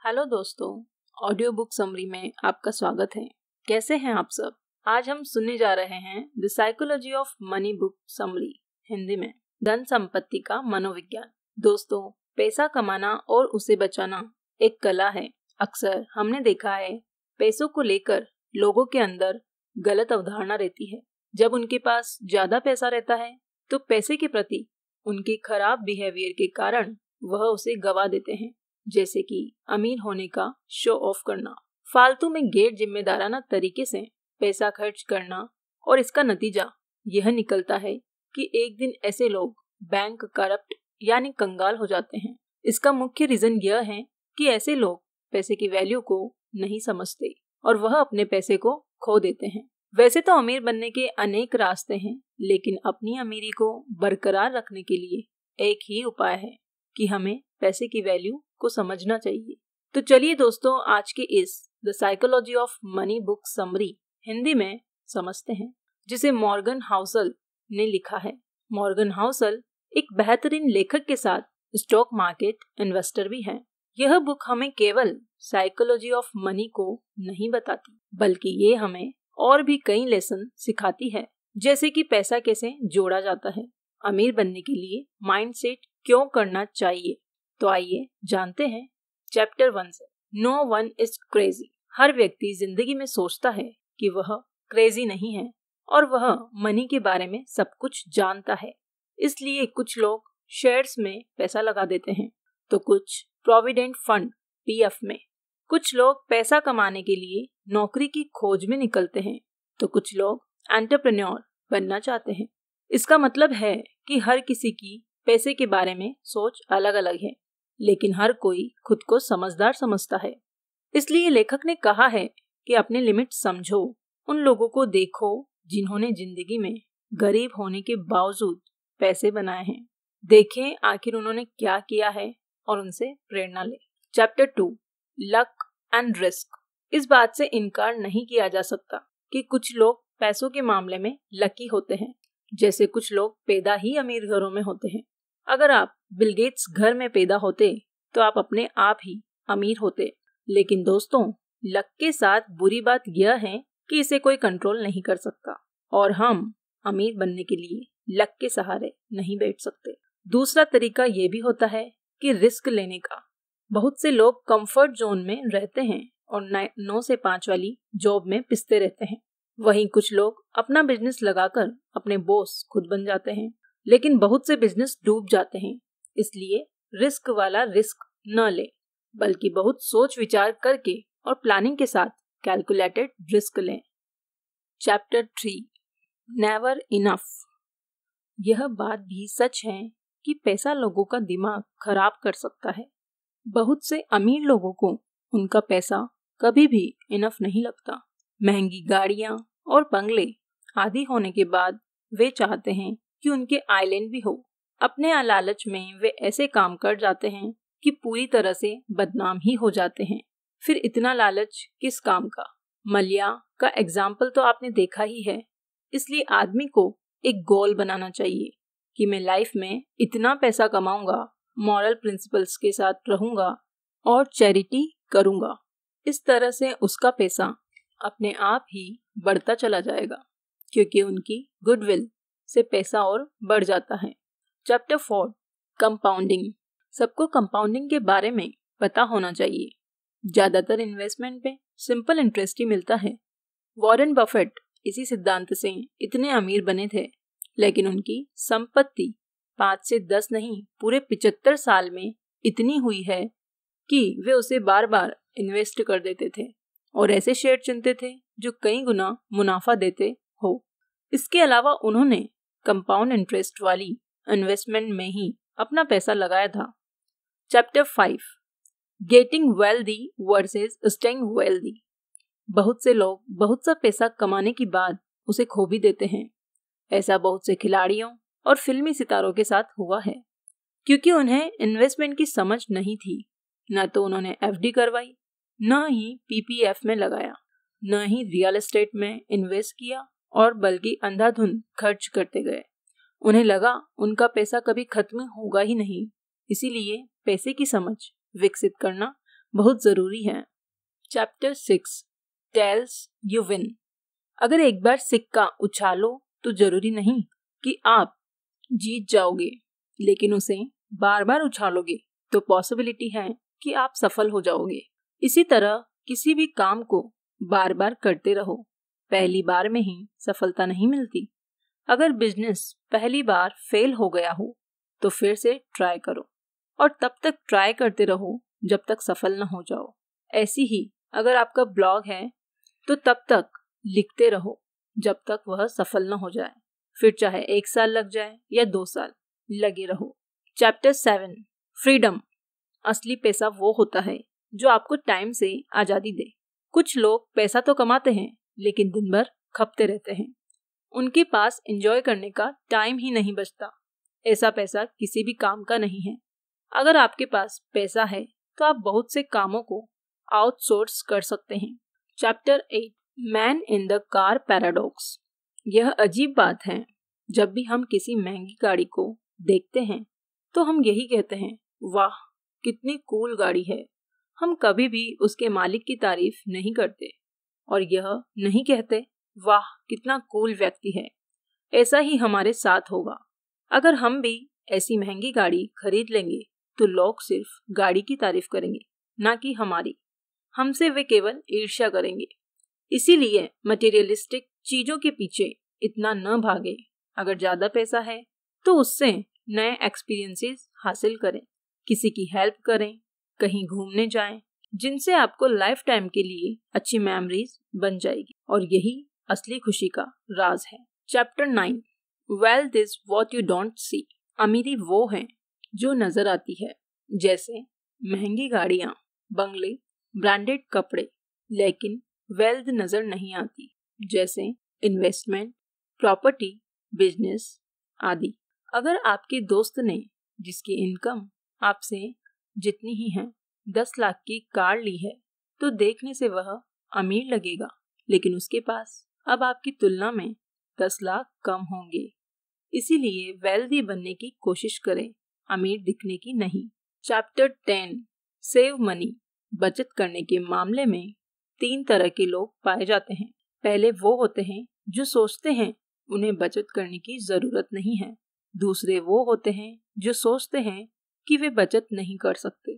Hello दोस्तों, audio book summary में आपका स्वागत है। कैसे हैं आप सब? आज हम सुनने जा रहे हैं the psychology of money book summary, Hindi में धन संपत्ति का मनोविज्ञान। दोस्तों, पैसा कमाना और उसे बचाना एक कला है। अक्सर हमने देखा है पैसों को लेकर लोगों के अंदर गलत अवधारणा रहती है। जब उनके पास ज्यादा पैसा रहता है तो पैसे के प्रति उनके खराब बिहेवियर के कारण वह उसे गवा देते हैं, जैसे कि अमीर होने का शो ऑफ करना, फालतू में गैर जिम्मेदाराना तरीके से पैसा खर्च करना, और इसका नतीजा यह निकलता है कि एक दिन ऐसे लोग बैंक करप्ट यानी कंगाल हो जाते हैं। इसका मुख्य रीजन यह है कि ऐसे लोग पैसे की वैल्यू को नहीं समझते और वह अपने पैसे को खो देते हैं। वैसे तो अमीर बनने के अनेक रास्ते हैं, लेकिन अपनी अमीरी को बरकरार रखने के लिए एक ही उपाय है कि हमें पैसे की वैल्यू को समझना चाहिए। तो चलिए दोस्तों, आज के इस the psychology of money book summary Hindi में समझते हैं, जिसे मॉर्गन हाउसल ने लिखा है। मॉर्गन हाउसल एक बेहतरीन लेखक के साथ स्टॉक मार्केट इन्वेस्टर भी है। यह बुक हमें केवल साइकोलॉजी ऑफ मनी को नहीं बताती, बल्कि ये हमें और भी कई लेसन सिखाती है, जैसे कि पैसा कैसे जोड़ा जाता है, अमीर बनने के लिए माइंडसेट क्यों करना चाहिए। तो आइए जानते हैं चैप्टर 1 से। No one is crazy. हर व्यक्ति जिंदगी में सोचता है कि वह क्रेजी नहीं है और वह मनी के बारे में सब कुछ जानता है। इसलिए कुछ लोग शेयर्स में पैसा लगा देते हैं, तो कुछ प्रोविडेंट फंड पीएफ में। कुछ लोग पैसा कमाने के लिए नौकरी की खोज में निकलते हैं, तो कुछ लोग एंटरप्रेन्योर बनना चाहते हैं। इसका मतलब है कि हर किसी की पैसे के बारे में सोच अलग अलग है, लेकिन हर कोई खुद को समझदार समझता है। इसलिए लेखक ने कहा है कि अपने लिमिट समझो। उन लोगों को देखो जिन्होंने जिंदगी में गरीब होने के बावजूद पैसे बनाए हैं। देखें आखिर उन्होंने क्या किया है और उनसे प्रेरणा ले। Chapter 2, luck and risk. इस बात से इनकार नहीं किया जा सकता कि कुछ लोग पैसों के मामले में लकी होते हैं, जैसे कुछ लोग पैदा ही अमीर घरों में होते हैं। अगर आप बिल गेट्स घर में पैदा होते तो आप अपने आप ही अमीर होते। लेकिन दोस्तों, लक के साथ बुरी बात यह है कि इसे कोई कंट्रोल नहीं कर सकता और हम अमीर बनने के लिए लक के सहारे नहीं बैठ सकते। दूसरा तरीका ये भी होता है कि रिस्क लेने का। बहुत से लोग कंफर्ट जोन में रहते हैं और 9 से 5 वाली जॉब में पिसते रहते हैं। वहीं कुछ लोग अपना बिजनेस लगाकर अपने बॉस खुद बन जाते हैं, लेकिन बहुत से बिजनेस डूब जाते हैं। इसलिए रिस्क वाला रिस्क न ले, बल्कि बहुत सोच विचार करके और प्लानिंग के साथ कैलकुलेटेड रिस्क लें। Chapter 3, never enough. यह बात भी सच है कि पैसा लोगों का दिमाग खराब कर सकता है। बहुत से अमीर लोगों को उनका पैसा कभी भी इनफ नहीं लगता। महंगी गाड़ियां और बंगले आदि होने के बाद वे चाहते हैं कि उनके आइलैंड भी हो। अपने लालच में वे ऐसे काम कर जाते हैं कि पूरी तरह से बदनाम ही हो जाते हैं। फिर इतना लालच किस काम का? मलिया का एग्जाम्पल तो आपने देखा ही है। इसलिए आदमी को एक गोल बनाना चाहिए कि मैं लाइफ में इतना पैसा कमाऊंगा, मॉरल प्रिंसिपल्स के साथ रहूंगा और चैरिटी करूंगा। इस तरह से उसका पैसा अपने आप ही बढ़ता चला जाएगा, क्योंकि उनकी गुडविल से पैसा और बढ़ जाता है। Chapter 4, compounding. सबको कंपाउंडिंग के बारे में पता होना चाहिए। ज्यादातर इन्वेस्टमेंट पे सिंपल इंटरेस्ट ही मिलता है। वॉरेन बफेट इसी सिद्धांत से इतने अमीर बने थे, लेकिन उनकी संपत्ति 5 से 10 नहीं, पूरे 75 साल में इतनी हुई है कि वे उसे बार बार इन्वेस्ट कर देते थे और ऐसे शेयर चुनते थे जो कई गुना मुनाफा देते हो। इसके अलावा उन्होंने कंपाउंड इंटरेस्ट वाली इन्वेस्टमेंट में ही अपना पैसा लगाया था। Chapter 5, getting wealthy versus staying wealthy. बहुत से लोग बहुत सा पैसा कमाने के बाद उसे खो भी देते हैं। ऐसा बहुत से खिलाड़ियों और फिल्मी सितारों के साथ हुआ है, क्योंकि उन्हें इन्वेस्टमेंट की समझ नहीं थी। न तो उन्होंने एफडी करवाई, न ही पीपीएफ में लगाया, न ही रियल एस्टेट में इन्वेस्ट किया, और बल्कि अंधाधुंध खर्च करते गए। उन्हें लगा उनका पैसा कभी खत्म होगा ही नहीं। इसीलिए पैसे की समझ विकसित करना बहुत जरूरी है। Chapter 6 tells you win. अगर एक बार सिक्का उछालो तो जरूरी नहीं कि आप जीत जाओगे, लेकिन उसे बार बार उछालोगे तो पॉसिबिलिटी है कि आप सफल हो जाओगे। इसी तरह किसी भी काम को बार बार करते रहो, पहली बार में ही सफलता नहीं मिलती। अगर बिजनेस पहली बार फेल हो गया हो तो फिर से ट्राई करो और तब तक ट्राई करते रहो जब तक सफल न हो जाओ। ऐसी ही अगर आपका ब्लॉग है तो तब तक लिखते रहो जब तक वह सफल न हो जाए, फिर चाहे 1 साल लग जाए या 2 साल, लगे रहो। Chapter 7 freedom. असली पैसा वो होता है जो आपको टाइम से आजादी दे। कुछ लोग पैसा तो कमाते हैं लेकिन दिन भर खपते रहते हैं, उनके पास एंजॉय करने का टाइम ही नहीं बचता। ऐसा पैसा किसी भी काम का नहीं है। अगर आपके पास पैसा है तो आप बहुत से कामों को आउटसोर्स कर सकते हैं। Chapter 8 man in the car paradox. यह अजीब बात है, जब भी हम किसी महंगी गाड़ी को देखते हैं तो हम यही कहते हैं, वाह कितनी कूल गाड़ी है। हम कभी भी उसके मालिक की तारीफ नहीं करते और यह नहीं कहते, वाह कितना कूल व्यक्ति है। ऐसा ही हमारे साथ होगा। अगर हम भी ऐसी महंगी गाड़ी खरीद लेंगे तो लोग सिर्फ गाड़ी की तारीफ करेंगे, ना कि हमारी। हमसे वे केवल ईर्ष्या करेंगे। इसीलिए मटेरियलिस्टिक चीजों के पीछे इतना न भागे। अगर ज्यादा पैसा है तो उससे नए एक्सपीरियंसेस हासिल करें, किसी की हेल्प करें, कहीं घूमने जाएं, जिनसे आपको लाइफ टाइम के लिए अच्छी मेमोरीज बन जाएगी, और यही असली खुशी का राज है। Chapter 9 wealth is what you don't see. अमीरी वो है जो नजर आती है, जैसे महंगी गाड़ियां, बंगले, ब्रांडेड कपड़े, लेकिन वेल्थ नजर नहीं आती, जैसे इन्वेस्टमेंट, प्रॉपर्टी, बिजनेस आदि। अगर आपके दोस्त ने, जिसकी इनकम आपसे जितनी ही है, 10 लाख की कार ली है तो देखने से वह अमीर लगेगा, लेकिन उसके पास अब आपकी तुलना में 10 लाख कम होंगे। इसीलिए वेल्दी बनने की कोशिश करें, अमीर दिखने की नहीं। Chapter 10 save money. बचत करने के मामले में 3 तरह के लोग पाए जाते हैं। पहले वो होते हैं जो सोचते हैं उन्हें बचत करने की जरूरत नहीं है। दूसरे वो होते हैं जो सोचते हैं कि वे बचत नहीं कर सकते।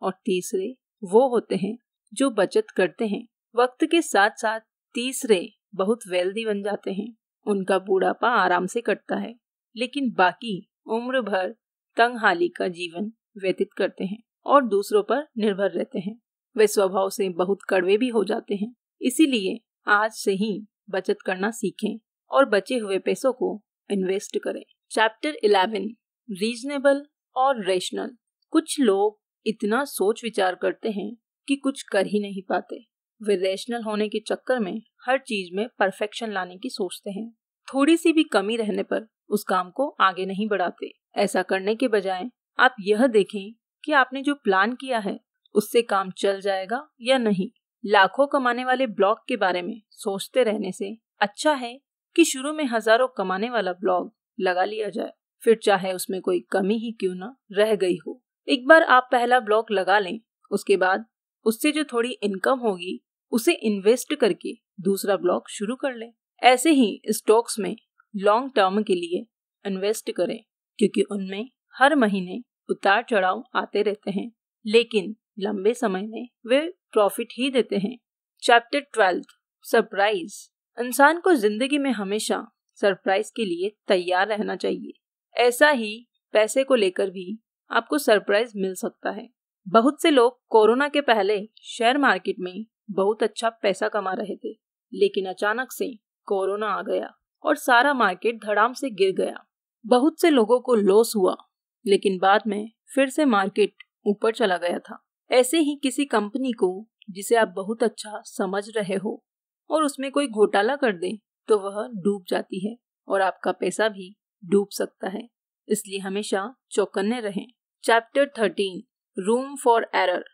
और तीसरे वो होते हैं जो बचत करते हैं। वक्त के साथ साथ तीसरे बहुत वेल्दी बन जाते हैं। उनका बुढ़ापा आराम से कटता है, लेकिन बाकी उम्र भर तंगहाली का जीवन व्यतीत करते हैं और दूसरों पर निर्भर रहते हैं। वे स्वभाव से बहुत कड़वे भी हो जाते हैं। इसीलिए आज से ही बचत करना सीखें और बचे हुए पैसों को इन्वेस्ट करें। चैप्टर 11 रीजनेबल और रेशनल। कुछ लोग इतना सोच विचार करते हैं कि कुछ कर ही नहीं पाते। वे रेशनल होने के चक्कर में हर चीज में परफेक्शन लाने की सोचते हैं। थोड़ी सी भी कमी रहने पर उस काम को आगे नहीं बढ़ाते। ऐसा करने के बजाय आप यह देखें कि आपने जो प्लान किया है उससे काम चल जाएगा या नहीं। लाखों कमाने वाले ब्लॉग के बारे में सोचते रहने से अच्छा है कि शुरू में हजारों कमाने वाला ब्लॉग लगा लिया जाए, फिर चाहे उसमें कोई कमी ही क्यों न रह गई हो। एक बार आप पहला ब्लॉग लगा लें, उसके बाद उससे जो थोड़ी इनकम होगी उसे इन्वेस्ट करके दूसरा ब्लॉग शुरू कर लें। ऐसे ही स्टॉक्स में लॉन्ग टर्म के लिए इन्वेस्ट करें, क्योंकि उनमें हर महीने उतार चढ़ाव आते रहते हैं, लेकिन लंबे समय में वे प्रॉफिट ही देते हैं। Chapter 12 surprise. इंसान को जिंदगी में हमेशा सरप्राइज के लिए तैयार रहना चाहिए। ऐसा ही पैसे को लेकर भी आपको सरप्राइज मिल सकता है। बहुत से लोग कोरोना के पहले शेयर मार्केट में बहुत अच्छा पैसा कमा रहे थे, लेकिन अचानक से कोरोना आ गया और सारा मार्केट धड़ाम से गिर गया। बहुत से लोगों को लॉस हुआ, लेकिन बाद में फिर से मार्केट ऊपर चला गया था। ऐसे ही किसी कंपनी को जिसे आप बहुत अच्छा समझ रहे हो और उसमें कोई घोटाला कर दे तो वह डूब जाती है और आपका पैसा भी डूब सकता है। इसलिए हमेशा चौकन्ने रहें। Chapter 13 room for error.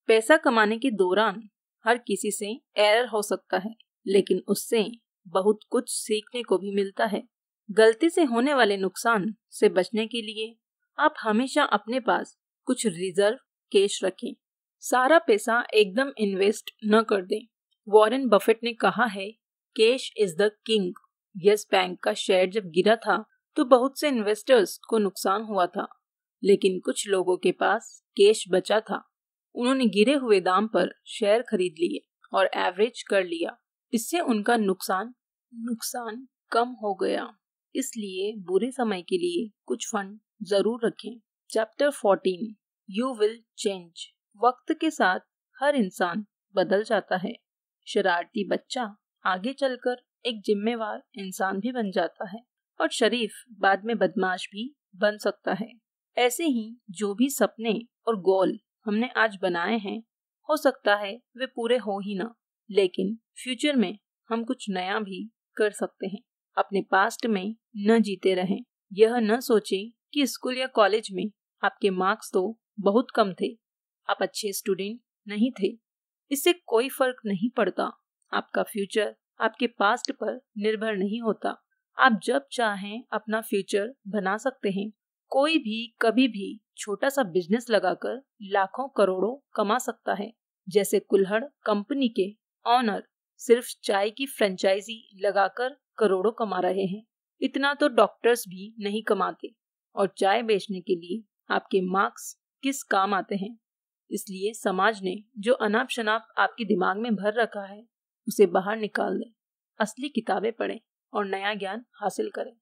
पैसा कमाने के दौरान हर किसी से एरर हो सकता है, लेकिन उससे बहुत कुछ सीखने को भी मिलता है। गलती से होने वाले नुकसान से बचने के लिए आप हमेशा अपने पास कुछ रिजर्व कैश रखें। सारा पैसा एकदम इन्वेस्ट न कर दें। वॉरेन बफेट ने कहा है, cash is the king. Yes bank का शेयर जब गिरा था तो बहुत से इन्वेस्टर्स को नुकसान हुआ था, लेकिन कुछ लोगों के पास कैश बचा था। उन्होंने गिरे हुए दाम पर शेयर खरीद लिए और एवरेज कर लिया। इससे उनका नुकसान कम हो गया। इसलिए बुरे समय के लिए कुछ फंड जरूर रखें। Chapter 14 you will change. वक्त के साथ हर इंसान बदल जाता है। शरारती बच्चा आगे चलकर एक जिम्मेवार इंसान भी बन जाता है और शरीफ बाद में बदमाश भी बन सकता है। ऐसे ही जो भी सपने और गोल हमने आज बनाए हैं, हो सकता है वे पूरे हो ही ना, लेकिन फ्यूचर में हम कुछ नया भी कर सकते हैं। अपने पास्ट में न जीते रहें। यह न सोचें कि स्कूल या कॉलेज में आपके मार्क्स तो बहुत कम थे, आप अच्छे स्टूडेंट नहीं थे। इससे कोई फर्क नहीं पड़ता। आपका फ्यूचर आपके पास्ट पर निर्भर नहीं होता। आप जब चाहें अपना फ्यूचर बना सकते हैं। कोई भी कभी भी छोटा सा बिजनेस लगाकर लाखों करोड़ों कमा सकता है। जैसे कुल्हड़ कंपनी के ऑनर सिर्फ चाय की फ्रेंचाइजी लगाकर करोड़ों कमा रहे हैं। इतना तो डॉक्टर्स भी नहीं कमाते। और चाय बेचने के लिए आपके मार्क्स किस काम आते हैं। इसलिए समाज ने जो अनाप शनाप आपके दिमाग में भर रखा है, उसे बाहर निकाल दें। असली किताबें पढ़ें और नया ज्ञान हासिल करें।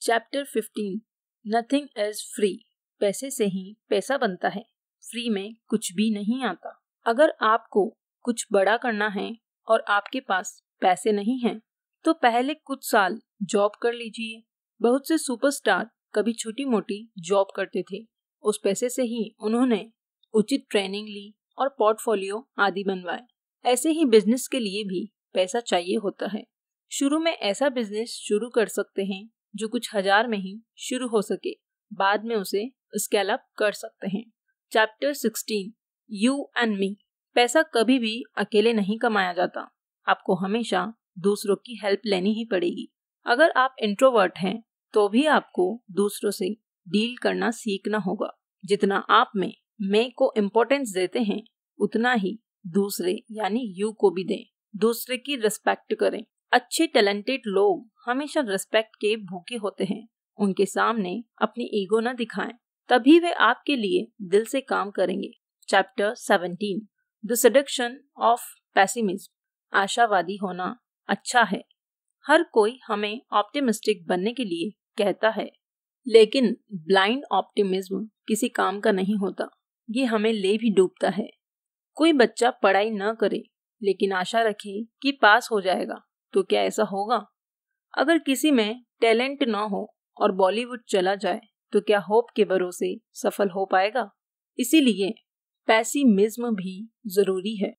Chapter 15 nothing is free. पैसे से ही पैसा बनता है, फ्री में कुछ भी नहीं आता। अगर आपको कुछ बड़ा करना है और आपके पास पैसे नहीं हैं, तो पहले कुछ साल जॉब कर लीजिए। बहुत से सुपरस्टार कभी छोटी मोटी जॉब करते थे। उस पैसे से ही उन्होंने उचित ट्रेनिंग ली और पोर्टफोलियो आदि बनवाए। ऐसे ही बिजनेस के लिए भी पैसा चाहिए होता है। शुरू में ऐसा बिजनेस शुरू कर सकते हैं जो कुछ हजार में ही शुरू हो सके, बाद में उसे स्केल अप कर सकते हैं। Chapter 16 you and me. पैसा कभी भी अकेले नहीं कमाया जाता। आपको हमेशा दूसरों की हेल्प लेनी ही पड़ेगी। अगर आप इंट्रोवर्ट हैं तो भी आपको दूसरों से डील करना सीखना होगा। जितना आप में मैं को इम्पोर्टेंस देते हैं, उतना ही दूसरे यानी यू को भी दें। दूसरे की रिस्पेक्ट करें। अच्छे टैलेंटेड लोग हमेशा रिस्पेक्ट के भूखे होते हैं। उनके सामने अपनी ईगो न दिखाएं, तभी वे आपके लिए दिल से काम करेंगे। Chapter 17 the seduction of pessimism. आशावादी होना अच्छा है। हर कोई हमें ऑप्टिमिस्टिक बनने के लिए कहता है, लेकिन ब्लाइंड ऑप्टिमिज्म किसी काम का नहीं होता। ये हमें ले भी डूबता है। कोई बच्चा पढ़ाई न करे लेकिन आशा रखे कि पास हो जाएगा, तो क्या ऐसा होगा? अगर किसी में टैलेंट न हो और बॉलीवुड चला जाए, तो क्या होप के भरोसे सफल हो पाएगा? इसीलिए पेसिमिज्म भी जरूरी है।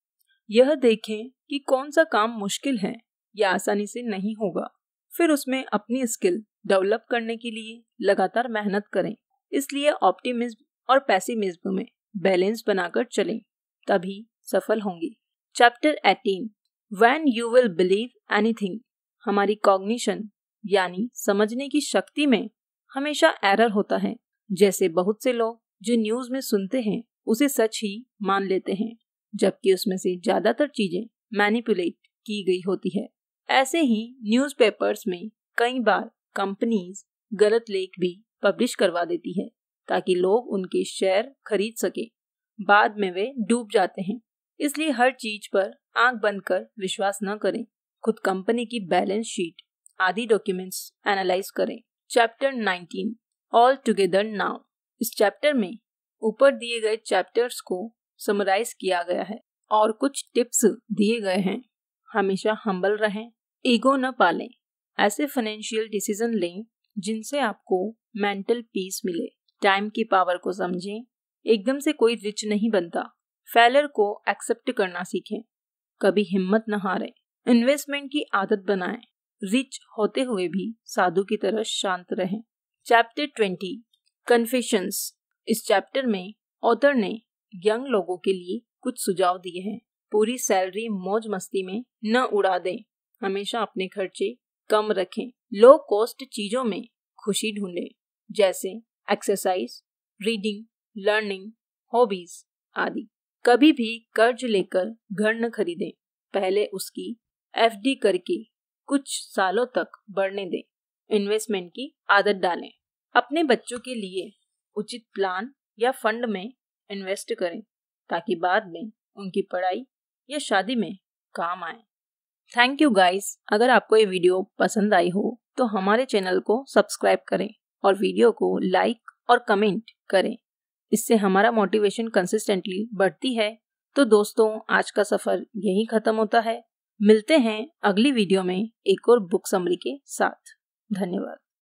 यह देखें कि कौन सा काम मुश्किल है या आसानी से नहीं होगा, फिर उसमें अपनी स्किल डेवलप करने के लिए लगातार मेहनत करें। इसलिए ऑप्टिमिज्म और पेसिमिज्म में बैलेंस बनाकर चलें, तभी सफल होंगे। Chapter 18 when you will believe anything. हमारी कॉग्निशन यानी समझने की शक्ति में हमेशा एरर होता है। जैसे बहुत से लोग जो न्यूज में सुनते हैं उसे सच ही मान लेते हैं, जबकि उसमें से ज्यादातर चीजें मैनिपुलेट की गई होती है। ऐसे ही न्यूज़पेपर्स में कई बार कंपनीज गलत लेख भी पब्लिश करवा देती है ताकि लोग उनके शेयर खरीद सके। बाद में वे डूब जाते हैं। इसलिए हर चीज पर आंख बंद कर विश्वास न करें। खुद कंपनी की बैलेंस शीट आदि डॉक्यूमेंट्स एनालाइज करें। Chapter 19 all together now. इस चैप्टर में ऊपर दिए गए चैप्टर्स को समराइज किया गया है और कुछ टिप्स दिए गए हैं। हमेशा हम्बल रहें, ईगो न पालें। ऐसे फाइनेंशियल डिसीजन लें जिनसे आपको मेंटल पीस मिले। टाइम की पावर को समझें। एकदम से कोई रिच नहीं बनता। फेलियर को एक्सेप्ट करना सीखें। कभी हिम्मत न हारें। इन्वेस्टमेंट की आदत बनाएं। रिच होते हुए भी साधु की तरह शांत रहें। Chapter 20 confessions. इस चैप्टर में ऑथर ने यंग लोगों के लिए कुछ सुझाव दिए हैं। पूरी सैलरी मौज मस्ती में न उड़ा दें। हमेशा अपने खर्चे कम रखें। लो कॉस्ट चीजों में खुशी ढूंढें, जैसे एक्सरसाइज, रीडिंग, लर्निंग, हॉबीज आदि। कभी भी कर्ज लेकर घर न खरीदें। पहले उसकी FD करके कुछ सालों तक बढ़ने दें। इन्वेस्टमेंट की आदत डालें। अपने बच्चों के लिए उचित प्लान या फंड में इन्वेस्ट करें ताकि बाद में उनकी पढ़ाई या शादी में काम आए। Thank you guys. अगर आपको ये वीडियो पसंद आई हो तो हमारे चैनल को सब्सक्राइब करें और वीडियो को लाइक और कमेंट करें। इससे हमारा मोटिवेशन कंसिस्टेंटली बढ़ती है। तो दोस्तों, आज का सफर यहीं खत्म होता है। मिलते हैं अगली वीडियो में एक और बुक समरी के साथ। धन्यवाद।